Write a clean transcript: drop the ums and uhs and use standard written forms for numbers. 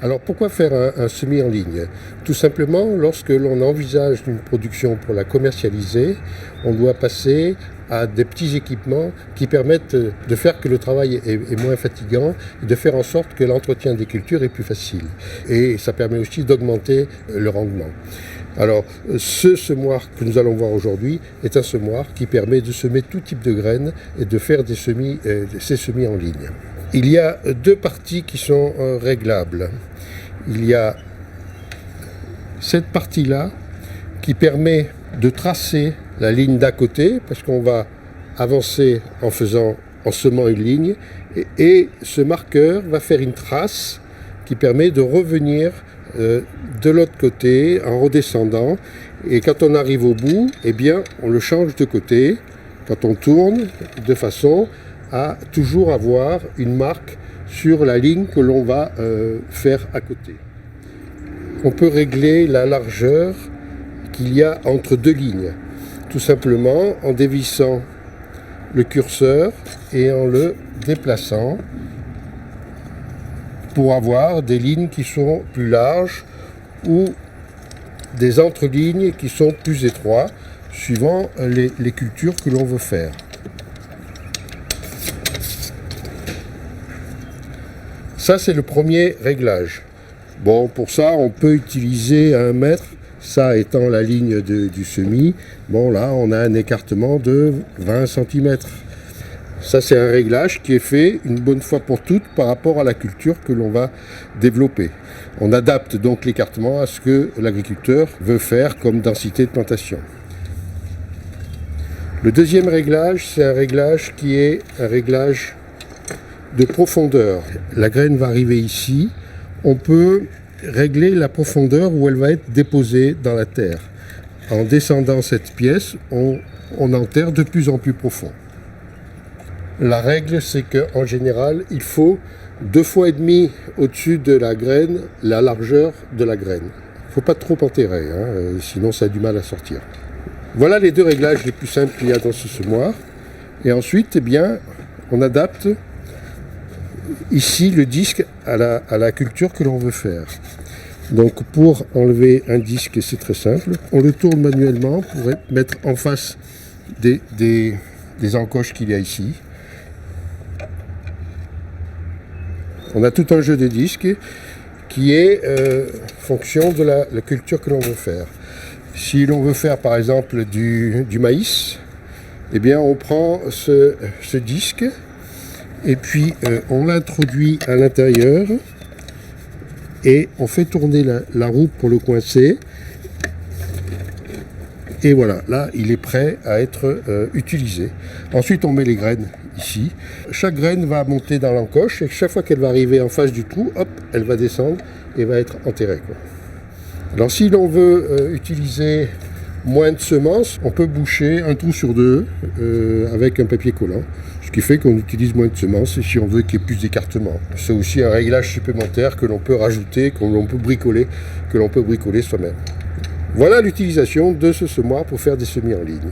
Alors pourquoi faire un semis en ligne? Tout simplement, lorsque l'on envisage une production pour la commercialiser, on doit passer à des petits équipements qui permettent de faire que le travail est moins fatigant et de faire en sorte que l'entretien des cultures est plus facile. Et ça permet aussi d'augmenter le rendement. Alors, ce semoir que nous allons voir aujourd'hui est un semoir qui permet de semer tout type de graines et de faire ces semis en ligne. Il y a deux parties qui sont réglables. Il y a cette partie-là qui permet de tracer la ligne d'à côté, parce qu'on va avancer en semant une ligne, et ce marqueur va faire une trace qui permet de revenir de l'autre côté en redescendant, et quand on arrive au bout, eh bien, on le change de côté quand on tourne, de façon à toujours avoir une marque sur la ligne que l'on va faire à côté. On peut régler la largeur qu'il y a entre deux lignes, tout simplement en dévissant le curseur et en le déplaçant pour avoir des lignes qui sont plus larges ou des entrelignes qui sont plus étroites, suivant les cultures que l'on veut faire. Ça, c'est le premier réglage. Bon, pour ça, on peut utiliser 1 mètre, ça étant la ligne du semis. Bon, là, on a un écartement de 20 cm. Ça, c'est un réglage qui est fait une bonne fois pour toutes par rapport à la culture que l'on va développer. On adapte donc l'écartement à ce que l'agriculteur veut faire comme densité de plantation. Le deuxième réglage, c'est un réglage qui est un réglage de profondeur. La graine va arriver ici. On peut régler la profondeur où elle va être déposée dans la terre. En descendant cette pièce, on enterre de plus en plus profond. La règle, c'est qu'en général, il faut 2,5 fois au-dessus de la graine, la largeur de la graine. Il ne faut pas trop enterrer, sinon ça a du mal à sortir. Voilà les deux réglages les plus simples qu'il y a dans ce semoir. Et ensuite, eh bien, on adapte ici le disque à la culture que l'on veut faire. Donc pour enlever un disque, c'est très simple. On le tourne manuellement pour mettre en face des encoches qu'il y a ici. On a tout un jeu de disques qui est fonction de la culture que l'on veut faire. Si l'on veut faire par exemple du maïs, eh bien on prend ce disque et puis on l'introduit à l'intérieur et on fait tourner la roue pour le coincer. Et voilà, là il est prêt à être utilisé. Ensuite on met les graines ici. Chaque graine va monter dans l'encoche et chaque fois qu'elle va arriver en face du trou, hop, elle va descendre et va être enterrée, quoi. Alors si l'on veut utiliser moins de semences, on peut boucher un trou sur deux avec un papier collant, ce qui fait qu'on utilise moins de semences si on veut qu'il y ait plus d'écartement. C'est aussi un réglage supplémentaire que l'on peut rajouter, que l'on peut bricoler soi-même. Voilà l'utilisation de ce semoir pour faire des semis en ligne.